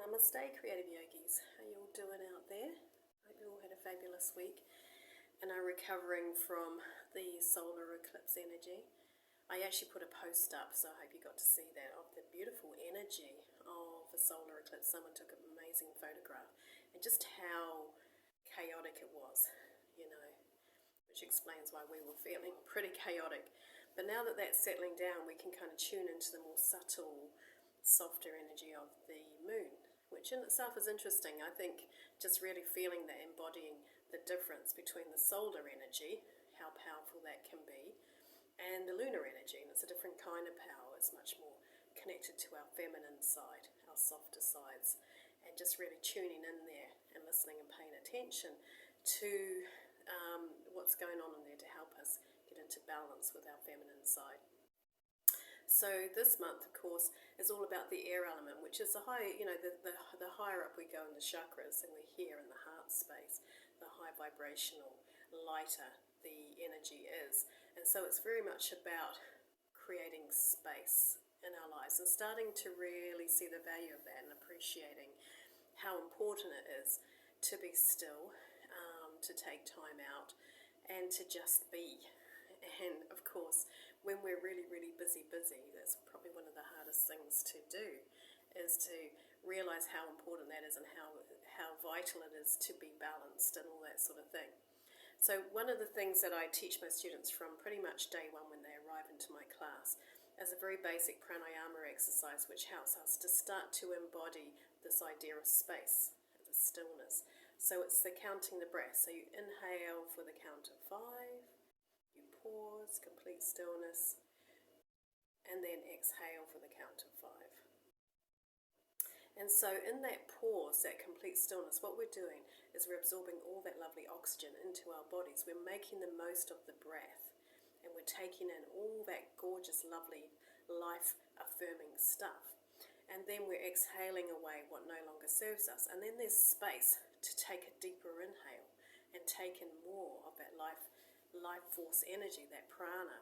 Namaste, creative yogis. How you all doing out there? Hope you all had a fabulous week and are recovering from the solar eclipse energy. I actually put a post up, so I hope you got to see that, of the beautiful energy of the solar eclipse. Someone took an amazing photograph and just how chaotic it was, which explains why we were feeling pretty chaotic. But now that that's settling down, we can kind of tune into the more subtle, softer energy of the moon, which in itself is interesting. I think just really feeling that, embodying the difference between the solar energy, how powerful that can be, and the lunar energy. And it's a different kind of power. It's much more connected to our feminine side, our softer sides, and just really tuning in there and listening and paying attention to what's going on in there to help us get into balance with our feminine side. So this month, of course, is all about the air element, which is the high, the higher up we go in the chakras and we're here in the heart space, the high vibrational, lighter the energy is. And so it's very much about creating space in our lives and starting to really see the value of that and appreciating how important it is to be still, to take time out and to just be. And of course, when we're really, really busy, that's probably one of the hardest things to do, is to realize how important that is and how vital it is to be balanced and all that sort of thing. So one of the things that I teach my students from pretty much day one when they arrive into my class is a very basic pranayama exercise, which helps us to start to embody this idea of space, the stillness. So it's the counting the breath. So you inhale for the count of 5, you pause, complete stillness, and then exhale for the count of 5. And so in that pause, that complete stillness, what we're doing is we're absorbing all that lovely oxygen into our bodies. We're making the most of the breath, and we're taking in all that gorgeous, lovely, life-affirming stuff. And then we're exhaling away what no longer serves us. And then there's space to take a deeper inhale and take in more of that life force energy, that prana.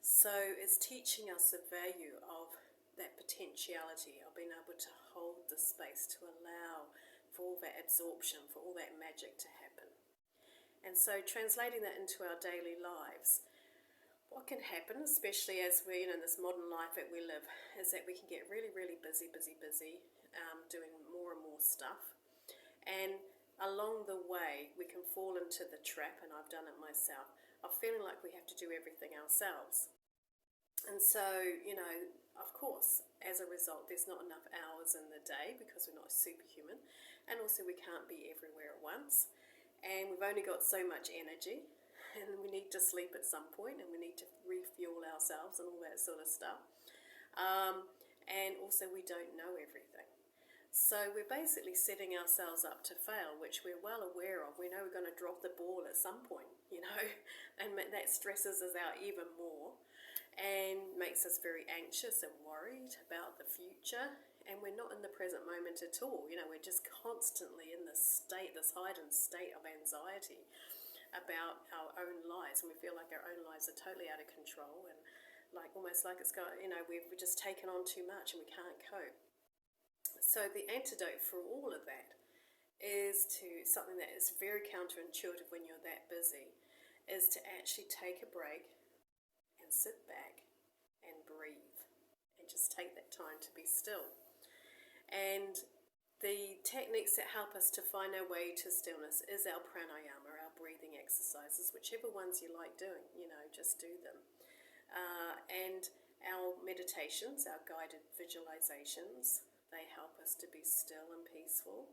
So it's teaching us the value of that potentiality of being able to hold the space to allow for all that absorption, for all that magic to happen. And so translating that into our daily lives, what can happen, especially as we're in this modern life that we live, is that we can get really, really busy, doing more and more stuff. And along the way, we can fall into the trap, and I've done it myself, of feeling like we have to do everything ourselves. And so, of course, as a result, there's not enough hours in the day because we're not superhuman. And also we can't be everywhere at once. And we've only got so much energy. And we need to sleep at some point, and we need to refuel ourselves and all that sort of stuff. And also we don't know everything. So we're basically setting ourselves up to fail, which we're well aware of. We know we're going to drop the ball at some point, and that stresses us out even more and makes us very anxious and worried about the future. And we're not in the present moment at all. We're just constantly in this heightened state of anxiety about our own lives, and we feel like our own lives are totally out of control, and almost like it's got, we've just taken on too much and we can't cope. So the antidote for all of that is to something that is very counterintuitive when you're that busy, is to actually take a break and sit back and breathe and just take that time to be still. And the techniques that help us to find our way to stillness is our pranayama, our breathing exercises, whichever ones you like doing, just do them. And our meditations, our guided visualizations, they help us to be still and peaceful.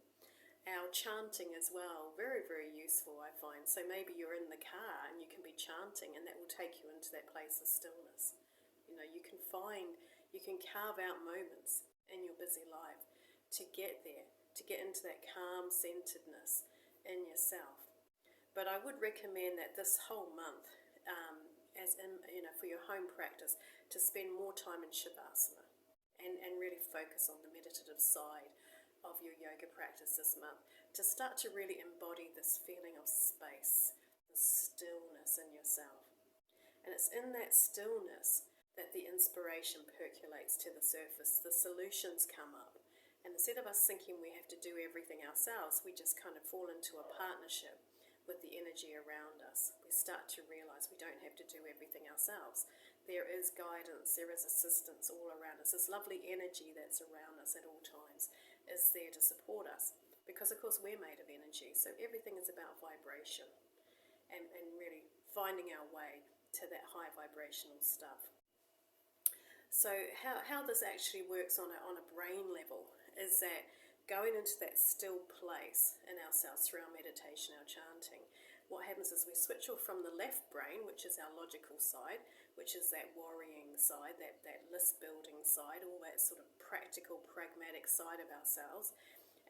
Our chanting as well, very, very useful, I find. So maybe you're in the car and you can be chanting, and that will take you into that place of stillness. You can carve out moments in your busy life to get there, to get into that calm centeredness in yourself. But I would recommend that this whole month, for your home practice, to spend more time in Shavasana and really focus on the meditative side of your yoga practice this month, to start to really embody this feeling of space, the stillness in yourself. And it's in that stillness that the inspiration percolates to the surface, the solutions come up, And instead of us thinking we have to do everything ourselves, we just kind of fall into a partnership with the energy around us. We start to realize we don't have to do everything ourselves. There is guidance, there is assistance all around us. This lovely energy that's around us at all times is there to support us. Because, of course, we're made of energy, so everything is about vibration and really finding our way to that high vibrational stuff. So how this actually works on a brain level is that going into that still place in ourselves through our meditation, our chanting, what happens is we switch off from the left brain, which is our logical side, which is that worrying side, that list building side, all that sort of practical, pragmatic side of ourselves,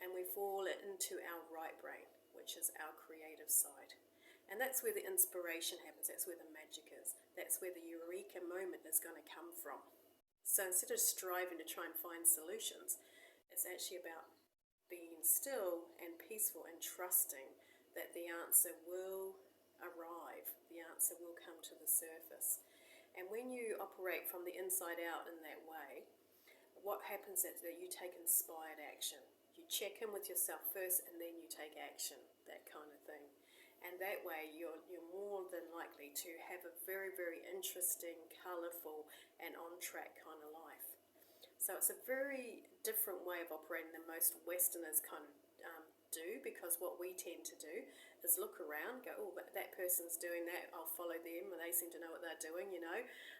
and we fall into our right brain, which is our creative side. And that's where the inspiration happens, that's where the magic is, that's where the eureka moment is going to come from. So instead of striving to try and find solutions, it's actually about being still and peaceful and trusting that the answer will arrive, the answer will come to the surface. And when you operate from the inside out in that way, what happens is that you take inspired action. You check in with yourself first and then you take action, that kind of thing. And that way you're more than likely to have a very, very interesting, colourful and on-track kind of life. So it's a very different way of operating than most Westerners kind of do, because what we tend to do is look around, go, oh, that person's doing that, I'll follow them, and they seem to know what they're doing,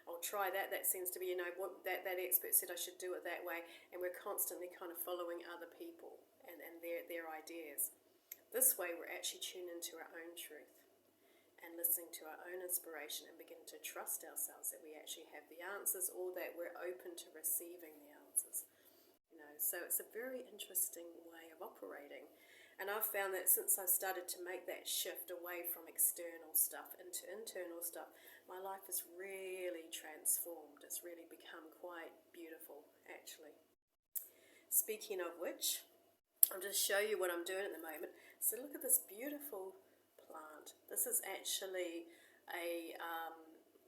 I'll try that seems to be, what that expert said I should do it that way, and we're constantly kind of following other people and their ideas. This way we're actually tuned into our own truth and listening to our own inspiration and begin to trust ourselves that we actually have the answers, or that we're open to receiving the answers. So it's a very interesting way of operating. And I've found that since I've started to make that shift away from external stuff into internal stuff, my life is really transformed. It's really become quite beautiful, actually. Speaking of which, I'll just show you what I'm doing at the moment. So look at this beautiful plant. This is actually a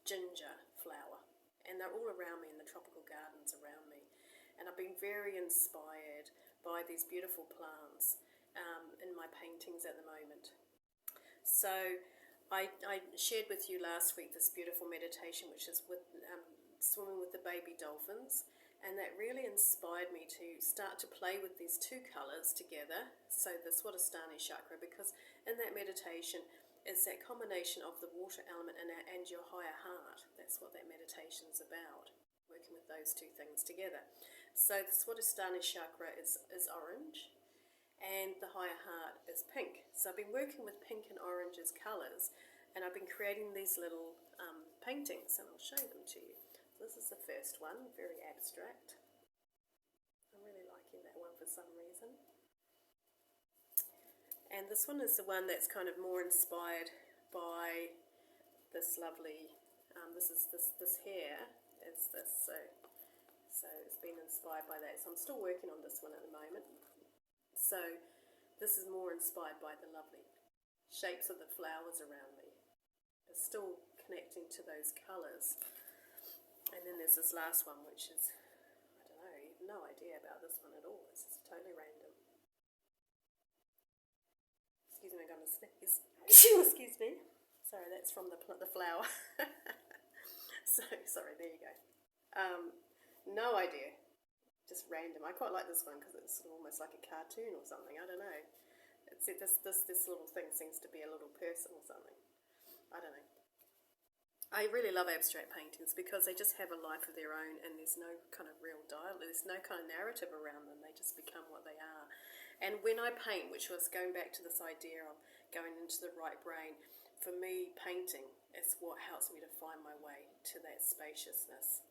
ginger flower, and they're all around me in the tropical gardens around me. And I've been very inspired by these beautiful plants in my paintings at the moment. So I shared with you last week this beautiful meditation, which is with swimming with the baby dolphins, and that really inspired me to start to play with these two colours together, so the Swadhisthana chakra, because in that meditation it's that combination of the water element and your higher heart. That's what that meditation is about, working with those two things together. So the Swadhisthana chakra is orange, and the higher heart is pink. So I've been working with pink and orange as colours, and I've been creating these little paintings, and I'll show them to you. So this is the first one, very abstract. I'm really liking that one for some reason. And this one is the one that's kind of more inspired by this lovely, this hair, is this, so it's been inspired by that. So I'm still working on this one at the moment. So this is more inspired by the lovely shapes of the flowers around me. It's still connecting to those colours. And then there's this last one, which is, I don't know, you have no idea about this one at all. It's just totally random. Excuse me, I'm going to sneeze. Excuse me. Sorry, that's from the flower. So, sorry, there you go. No idea. Just random. I quite like this one because it's sort of almost like a cartoon or something. I don't know. It's this little thing seems to be a little person or something. I don't know. I really love abstract paintings because they just have a life of their own, and there's no kind of real dialogue. There's no kind of narrative around them. They just become what they are. And when I paint, which was going back to this idea of going into the right brain, for me, painting is what helps me to find my way to that spaciousness.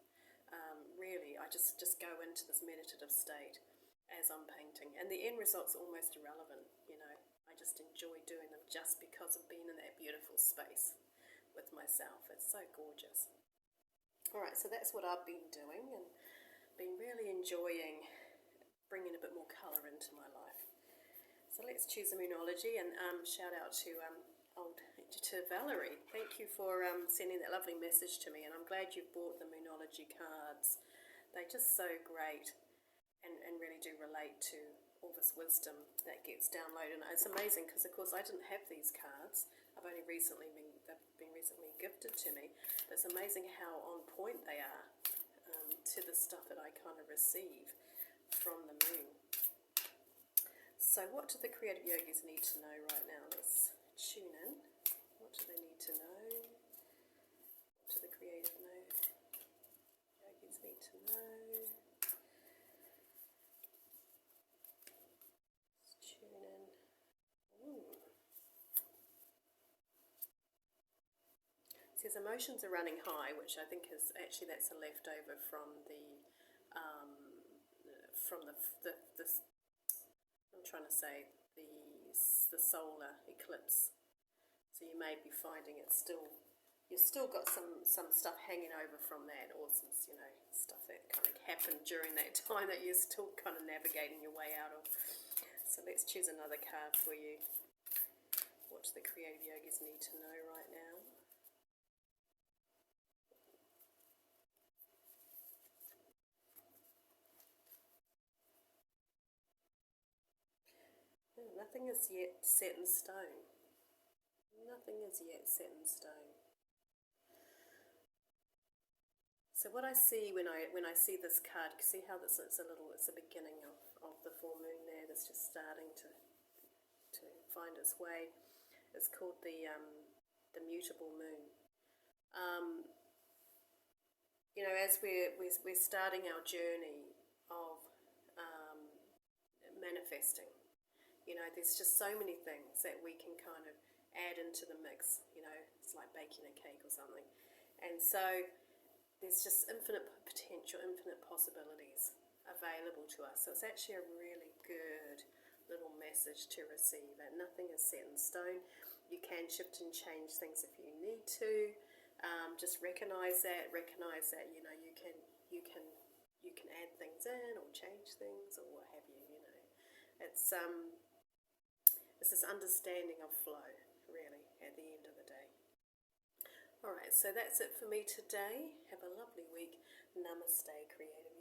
Really, I just go into this meditative state as I'm painting, and the end result's almost irrelevant, I just enjoy doing them just because of being in that beautiful space with myself. It's so gorgeous. Alright, so that's what I've been doing, and been really enjoying bringing a bit more colour into my life. So let's choose a Moonology, and shout out to Valerie. Thank you for sending that lovely message to me, and I'm glad you bought the Moonology cards. They're just so great, and really do relate to all this wisdom that gets downloaded. And it's amazing because, of course, I didn't have these cards. I've only they've been recently gifted to me. But it's amazing how on point they are to the stuff that I kind of receive from the moon. So what do the creative yogis need to know right now? Let's tune in. What do they need to know? What do the creative yogis need to know? Let's tune in. Ooh. It says emotions are running high, which I think is actually that's a leftover from the I'm trying to say the solar eclipse. So you may be finding it's still, you've still got some stuff hanging over from that, or some, you know, stuff that kind of happened during that time that you're still kind of navigating your way out of. So let's choose another card for you. What do the creative yogis need to know right now? Nothing is yet set in stone. Nothing is yet set in stone. So what I see when I see this card, see how this it's a beginning of the full moon there that's just starting to find its way. It's called the mutable moon. You know, as we're starting our journey of manifesting, you know, there's just so many things that we can kind of add into the mix. You know, it's like baking a cake or something. And so there's just infinite potential, infinite possibilities available to us. So it's actually a really good little message to receive. And nothing is set in stone. You can shift and change things if you need to. Just recognize that. You know, you can add things in or change things or what have you. You know, it's this understanding of flow, really, at the end of the day. Alright, so that's it for me today. Have a lovely week. Namaste, creative